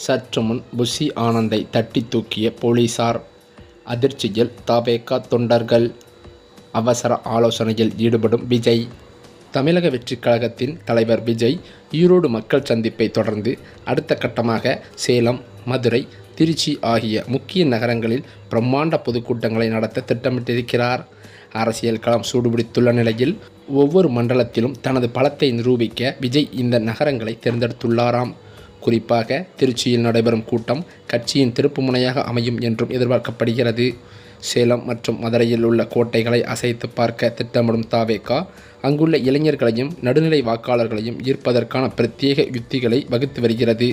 சற்று முன் புஷி ஆனந்தை தட்டி தூக்கிய போலீசார். அதிர்ச்சியில் தவேகா தொண்டர்கள். அவசர ஆலோசனையில் ஈடுபடும் விஜய். தமிழக வெற்றிக் கழகத்தின் தலைவர் விஜய் ஈரோடு மக்கள் சந்திப்பை தொடர்ந்து அடுத்த கட்டமாக சேலம், மதுரை, திருச்சி ஆகிய முக்கிய நகரங்களில் பிரம்மாண்ட பொதுக்கூட்டங்களை நடத்த திட்டமிட்டிருக்கிறார். அரசியல் களம் சூடுபிடித்துள்ள நிலையில் ஒவ்வொரு மண்டலத்திலும் தனது பலத்தை நிரூபிக்க விஜய் இந்த நகரங்களை தேர்ந்தெடுத்துள்ளாராம். குறிப்பாக திருச்சியில் நடைபெறும் கூட்டம் கட்சியின் திருப்புமுனையாக அமையும் என்றும் எதிர்பார்க்கப்படுகிறது. சேலம் மற்றும் மதுரையில் உள்ள கோட்டைகளை அசைத்து பார்க்க திட்டமிடும் தவேகா அங்குள்ள இளைஞர்களையும் நடுநிலை வாக்காளர்களையும் ஈர்ப்பதற்கான பிரத்யேக யுத்திகளை வகுத்து வருகிறது.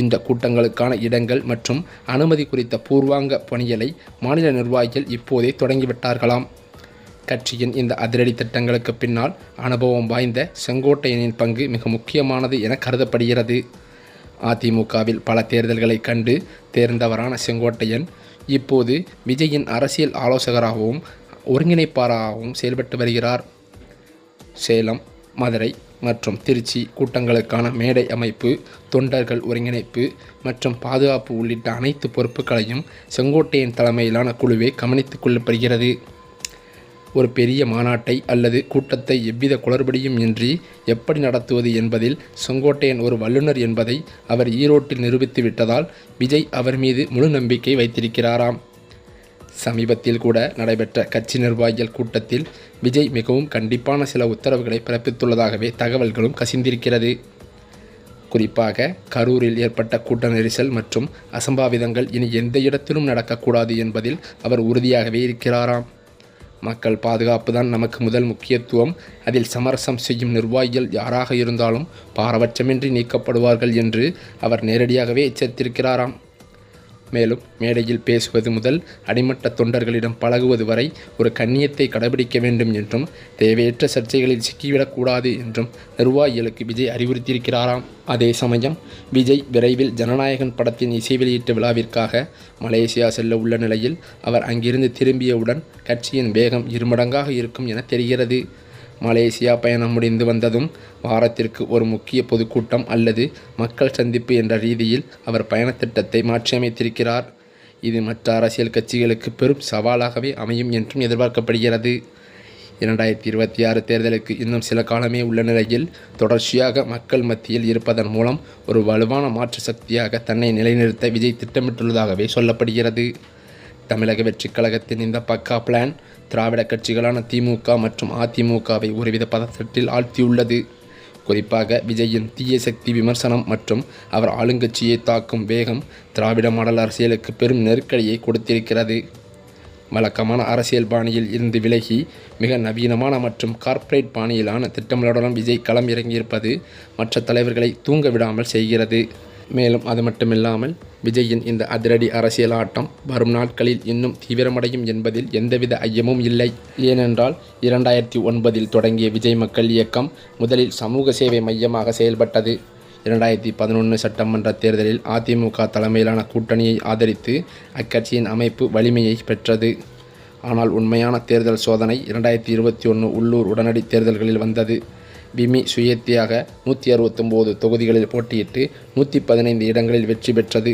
இந்த கூட்டங்களுக்கான இடங்கள் மற்றும் அனுமதி குறித்த பூர்வாங்க பணிகளை மாநில நிர்வாகிகள் இப்போதே தொடங்கிவிட்டார்களாம். கட்சியின் இந்த அதிரடி திட்டங்களுக்கு பின்னால் அனுபவம் வாய்ந்த செங்கோட்டையனின் பங்கு மிக முக்கியமானது என கருதப்படுகிறது. அதிமுகவில் பல தேர்தல்களை கண்டு தேர்ந்தவரான செங்கோட்டையன் இப்போது விஜயின் அரசியல் ஆலோசகராகவும் ஒருங்கிணைப்பாளராகவும் செயல்பட்டு வருகிறார். சேலம், மதுரை மற்றும் திருச்சி கூட்டங்களுக்கான மேடை அமைப்பு, தொண்டர்கள் ஒருங்கிணைப்பு மற்றும் பாதுகாப்பு உள்ளிட்ட அனைத்து பொறுப்புகளையும் செங்கோட்டையன் தலைமையிலான குழுவே கவனித்துக் கொள்ளப்படுகிறது. ஒரு பெரிய மாநாட்டை அல்லது கூட்டத்தை எவ்வித குளறுபடியும் இன்றி எப்படி நடத்துவது என்பதில் செங்கோட்டையன் ஒரு வல்லுநர் என்பதை அவர் ஈரோட்டில் நிரூபித்து விட்டதால் விஜய் அவர் மீது முழு நம்பிக்கை வைத்திருக்கிறாராம். சமீபத்தில் கூட நடைபெற்ற கட்சி நிர்வாகிகள் கூட்டத்தில் விஜய் மிகவும் கண்டிப்பான சில உத்தரவுகளை பிறப்பித்துள்ளதாகவே தகவல்களும் கசிந்திருக்கிறது. குறிப்பாக கரூரில் ஏற்பட்ட கூட்ட நெரிசல் மற்றும் அசம்பாவிதங்கள் இனி எந்த இடத்திலும் நடக்கக்கூடாது என்பதில் அவர் உறுதியாகவே இருக்கிறாராம். மக்கள் பாதுகாப்பு தான் நமக்கு முதல் முக்கியத்துவம். அதில் சமரசம் செய்யும் நிர்வாகிகள் யாராக இருந்தாலும் பாரபட்சமின்றி நீக்கப்படுவார்கள் என்று அவர் நேரடியாகவே எச்சரித்திருக்கிறாராம். மேலும் மேடையில் பேசுவது முதல் அடிமட்ட தொண்டர்களிடம் பழகுவது வரை ஒரு கண்ணியத்தை கடைபிடிக்க வேண்டும் என்றும் தேவையற்ற சர்ச்சைகளில் சிக்கிவிடக்கூடாது என்றும் நிர்வாகிகளுக்கு விஜய் அறிவுறுத்தியிருக்கிறாராம். அதே சமயம் விஜய் விரைவில் ஜனநாயகன் படத்தின் இசை வெளியீட்டு விழாவிற்காக மலேசியா செல்ல உள்ள நிலையில் அவர் அங்கிருந்து திரும்பியவுடன் கட்சியின் வேகம் இருமடங்காக இருக்கும் என தெரிகிறது. மலேசியா பயணம் முடிந்து வந்ததும் வாரத்திற்கு ஒரு முக்கிய பொதுக்கூட்டம் அல்லது மக்கள் சந்திப்பு என்ற ரீதியில் அவர் பயணத்திட்டத்தை மாற்றியமைத்திருக்கிறார். இது மற்ற அரசியல் கட்சிகளுக்கு பெரும் சவாலாகவே அமையும் என்றும் எதிர்பார்க்கப்படுகிறது. 2026 தேர்தலுக்கு இன்னும் சில காலமே உள்ள நிலையில் தொடர்ச்சியாக மக்கள் மத்தியில் இருப்பதன் மூலம் ஒரு வலுவான மாற்று சக்தியாக தன்னை நிலைநிறுத்த விஜய் திட்டமிட்டுள்ளதாகவே சொல்லப்படுகிறது. தமிழக வெற்றிக் கழகத்தின் இந்த பக்கா பிளான் திராவிட கட்சிகளான திமுக மற்றும் அதிமுகவை ஒருவித பதற்றத்தில் ஆழ்த்தியுள்ளது. குறிப்பாக விஜயின் தீய சக்தி விமர்சனம் மற்றும் அவர் ஆளுங்கட்சியை தாக்கும் வேகம் திராவிட மாடல் அரசியலுக்கு பெரும் நெருக்கடியை கொடுத்திருக்கிறது. வழக்கமான அரசியல் பாணியில் இருந்து விலகி மிக நவீனமான மற்றும் கார்ப்பரேட் பாணியிலான திட்டங்களுடன் விஜய் களம் இறங்கியிருப்பது மற்ற தலைவர்களை தூங்க விடாமல் செய்கிறது. மேலும் அது மட்டுமில்லாமல் விஜயின் இந்த அதிரடி அரசியல் ஆட்டம் வரும் நாட்களில் இன்னும் தீவிரமடையும் என்பதில் எந்தவித ஐயமும் இல்லை. ஏனென்றால் 2009 தொடங்கிய விஜய் மக்கள் இயக்கம் முதலில் சமூக சேவை மையமாக செயல்பட்டது. 2011 சட்டமன்ற தேர்தலில் அதிமுக தலைமையிலான கூட்டணியை ஆதரித்து அக்கட்சியின் அமைப்பு வலிமையை பெற்றது. ஆனால் உண்மையான தேர்தல் சோதனை 2021 உள்ளூர் உடனடி தேர்தல்களில் வந்தது. விமி சுயேட்சையாக 169 தொகுதிகளில் போட்டியிட்டு 115 இடங்களில் வெற்றி பெற்றது.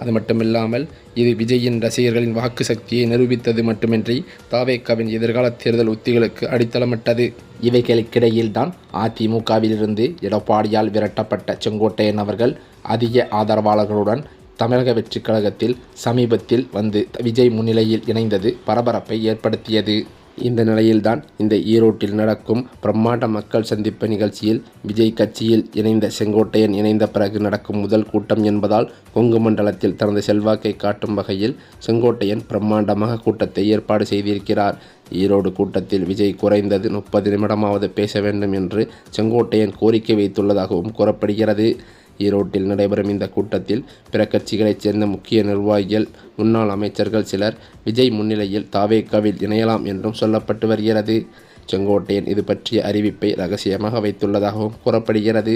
அது மட்டுமில்லாமல் இது விஜயின் ரசிகர்களின் வாக்கு சக்தியை நிரூபித்தது மட்டுமின்றி தவேகாவின் எதிர்கால தேர்தல் உத்திகளுக்கு அடித்தளமிட்டது. இவைகளுக்கிடையில்தான் அதிமுகவிலிருந்து எடப்பாடியால் விரட்டப்பட்ட செங்கோட்டையன் அவர்கள் அதிக ஆதரவாளர்களுடன் தமிழக வெற்றிக் கழகத்தில் சமீபத்தில் வந்து விஜய் முன்னிலையில் இணைந்தது பரபரப்பை ஏற்படுத்தியது. இந்த நிலையில்தான் இந்த ஈரோட்டில் நடக்கும் பிரம்மாண்ட மக்கள் சந்திப்பு நிகழ்ச்சியில் விஜய் கட்சியில் இணைந்த செங்கோட்டையன் இணைந்த பிறகு நடக்கும் முதல் கூட்டம் என்பதால் கொங்கு மண்டலத்தில் தனது செல்வாக்கை காட்டும் வகையில் செங்கோட்டையன் பிரம்மாண்டமாக கூட்டத்தை ஏற்பாடு செய்திருக்கிறார். ஈரோடு கூட்டத்தில் விஜய் குறைந்தது 30 நிமிடமாவது பேச வேண்டும் என்று செங்கோட்டையன் கோரிக்கை வைத்துள்ளதாகவும் கூறப்படுகிறது. ஈரோட்டில் நடைபெறும் இந்த கூட்டத்தில் பிற கட்சிகளைச் சேர்ந்த முக்கிய நிர்வாகிகள், முன்னாள் அமைச்சர்கள் சிலர் விஜய் முன்னிலையில் தவேகாவில் இணையலாம் என்றும் சொல்லப்பட்டு வருகிறது. செங்கோட்டையன் இது பற்றிய அறிவிப்பை ரகசியமாக வைத்துள்ளதாகவும் கூறப்படுகிறது.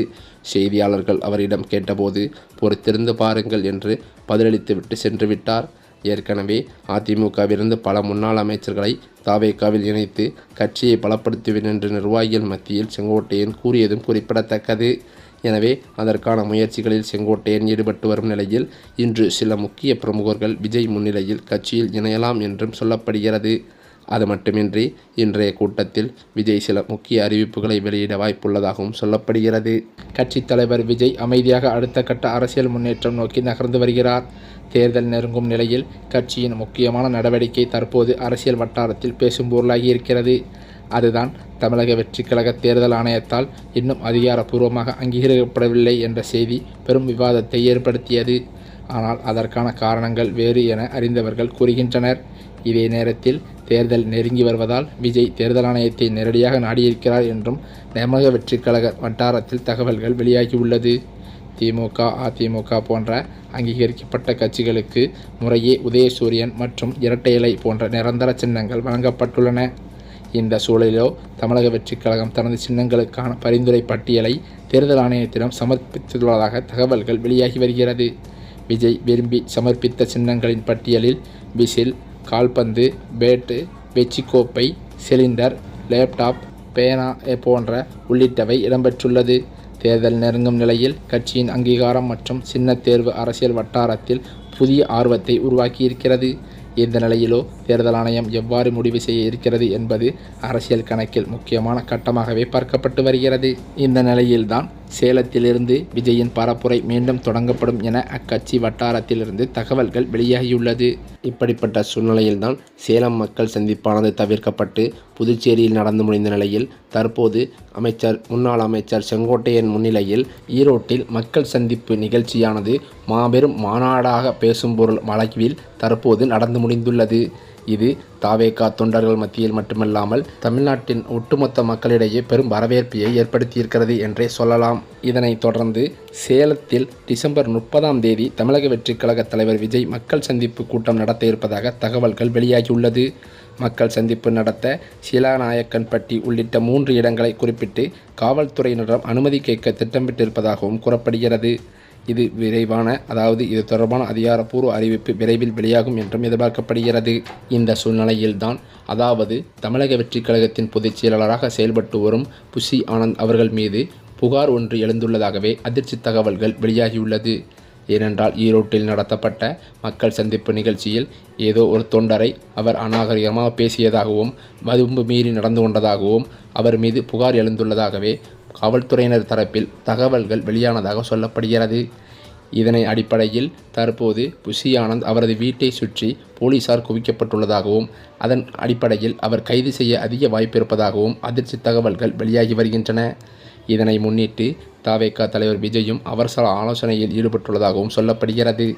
செய்தியாளர்கள் அவரிடம் கேட்டபோது பொறுத்திருந்து பாருங்கள் என்று பதிலளித்துவிட்டு சென்று விட்டார். ஏற்கனவே அதிமுகவிலிருந்து பல முன்னாள் அமைச்சர்களை தவேகாவில் இணைத்து கட்சியை பலப்படுத்துவேன் என்று நிர்வாகிகள் மத்தியில் செங்கோட்டையன் கூறியதும் குறிப்பிடத்தக்கது. எனவே அதற்கான முயற்சிகளில் செங்கோட்டையன் ஈடுபட்டு வரும் நிலையில் இன்று சில முக்கிய பிரமுகர்கள் விஜய் முன்னிலையில் கட்சியில் இணையலாம் என்றும் சொல்லப்படுகிறது. அது மட்டுமின்றி இன்றைய கூட்டத்தில் விஜய் சில முக்கிய அறிவிப்புகளை வெளியிட வாய்ப்புள்ளதாகவும் சொல்லப்படுகிறது. கட்சித் தலைவர் விஜய் அமைதியாக அடுத்த கட்ட அரசியல் முன்னேற்றம் நோக்கி நகர்ந்து வருகிறார். தேர்தல் நெருங்கும் நிலையில் கட்சியின் முக்கியமான நடவடிக்கை தற்போது அரசியல் வட்டாரத்தில் பேசும் பொருளாகி இருக்கிறது. அதுதான் தமிழக வெற்றிக் கழக தேர்தல் ஆணையத்தால் இன்னும் அதிகாரப்பூர்வமாக அங்கீகரிக்கப்படவில்லை என்ற செய்தி பெரும் விவாதத்தை ஏற்படுத்தியது. ஆனால் அதற்கான காரணங்கள் வேறு என அறிந்தவர்கள் கூறுகின்றனர். இதே நேரத்தில் தேர்தல் நெருங்கி வருவதால் விஜய் தேர்தல் ஆணையத்தை நேரடியாக நாடியிருக்கிறார் என்றும் தமிழக வெற்றிக் கழக வட்டாரத்தில் தகவல்கள் வெளியாகியுள்ளது. திமுக, அதிமுக போன்ற அங்கீகரிக்கப்பட்ட கட்சிகளுக்கு முறையே உதயசூரியன் மற்றும் இரட்டை இலை போன்ற நிரந்தர சின்னங்கள் வழங்கப்பட்டுள்ளன. இந்த சூழலிலோ தமிழக வெற்றிக் கழகம் தனது சின்னங்களுக்கான பரிந்துரை பட்டியலை தேர்தல் ஆணையத்திடம் சமர்ப்பித்துள்ளதாக தகவல்கள் வெளியாகி வருகிறது. விஜய் விரும்பி சமர்ப்பித்த சின்னங்களின் பட்டியலில் விசில், கால்பந்து, பேட்டு, வெச்சிக்கோப்பை, சிலிண்டர், லேப்டாப், பேனா போன்ற உள்ளிட்டவை இடம்பெற்றுள்ளது. தேர்தல் நெருங்கும் நிலையில் கட்சியின் அங்கீகாரம் மற்றும் சின்ன தேர்வு அரசியல் வட்டாரத்தில் புதிய ஆர்வத்தை உருவாக்கியிருக்கிறது. இந்த நிலையிலோ தேர்தல் ஆணையம் எவ்வாறு முடிவு செய்ய இருக்கிறது என்பது அரசியல் கணக்கில் முக்கியமான கட்டமாகவே பார்க்கப்பட்டு வருகிறது. இந்த நிலையில்தான் சேலத்திலிருந்து விஜயின் பரப்புரை மீண்டும் தொடங்கப்படும் என அக்கட்சி வட்டாரத்திலிருந்து தகவல்கள் வெளியாகியுள்ளது. இப்படிப்பட்ட சூழ்நிலையில்தான் சேலம் மக்கள் சந்திப்பானது தவிர்க்கப்பட்டு புதுச்சேரியில் நடந்து முடிந்த நிலையில் தற்போது முன்னாள் அமைச்சர் செங்கோட்டையன் முன்னிலையில் ஈரோட்டில் மக்கள் சந்திப்பு நிகழ்ச்சியானது மாபெரும் மாநாடாக பேசும் பொருள் வழக்கில் தற்போது நடந்து முடிந்துள்ளது. இது தாவேகா தொண்டர்கள் மத்தியில் மட்டுமல்லாமல் தமிழ்நாட்டின் ஒட்டுமொத்த மக்களிடையே பெரும் வரவேற்பையை ஏற்படுத்தியிருக்கிறது என்றே சொல்லலாம். இதனைத் தொடர்ந்து சேலத்தில் டிசம்பர் 30ஆம் தேதி தமிழக வெற்றிக் கழக தலைவர் விஜய் மக்கள் சந்திப்பு கூட்டம் நடத்த இருப்பதாக தகவல்கள் வெளியாகியுள்ளது. மக்கள் சந்திப்பு நடத்த சீலாநாயக்கன்பட்டி உள்ளிட்ட 3 இடங்களை குறிப்பிட்டு காவல்துறையினரிடம் அனுமதி கேட்க திட்டமிட்டிருப்பதாகவும் கூறப்படுகிறது. இது தொடர்பான அதிகாரப்பூர்வ அறிவிப்பு விரைவில் வெளியாகும் என்றும் எதிர்பார்க்கப்படுகிறது. இந்த சூழ்நிலையில்தான் தமிழக வெற்றிக் கழகத்தின் பொதுச் செயலாளராக செயல்பட்டு வரும் புஷி ஆனந்த் அவர்கள் மீது புகார் ஒன்று எழுந்துள்ளதாகவே அதிர்ச்சி தகவல்கள் வெளியாகியுள்ளது. ஏனென்றால் ஈரோட்டில் நடத்தப்பட்ட மக்கள் சந்திப்பு நிகழ்ச்சியில் ஏதோ ஒரு தொண்டரை அவர் அநாகரிகமாக பேசியதாகவும் மதும்பு மீறி நடந்து கொண்டதாகவும் அவர் மீது புகார் எழுந்துள்ளதாகவே காவல்துறையினர் தரப்பில் தகவல்கள் வெளியானதாக சொல்லப்படுகிறது. இதனை அடிப்படையில் தற்போது புஷி ஆனந்த் அவரது வீட்டை சுற்றி போலீசார் குவிக்கப்பட்டுள்ளதாகவும் அதன் அடிப்படையில் அவர் கைது செய்ய அதிக வாய்ப்பு இருப்பதாகவும் அதிர்ச்சி தகவல்கள் வெளியாகி வருகின்றன. இதனை முன்னிட்டு தாவேகா தலைவர் விஜயும் அவசர ஆலோசனையில் ஈடுபட்டுள்ளதாகவும் சொல்லப்படுகிறது.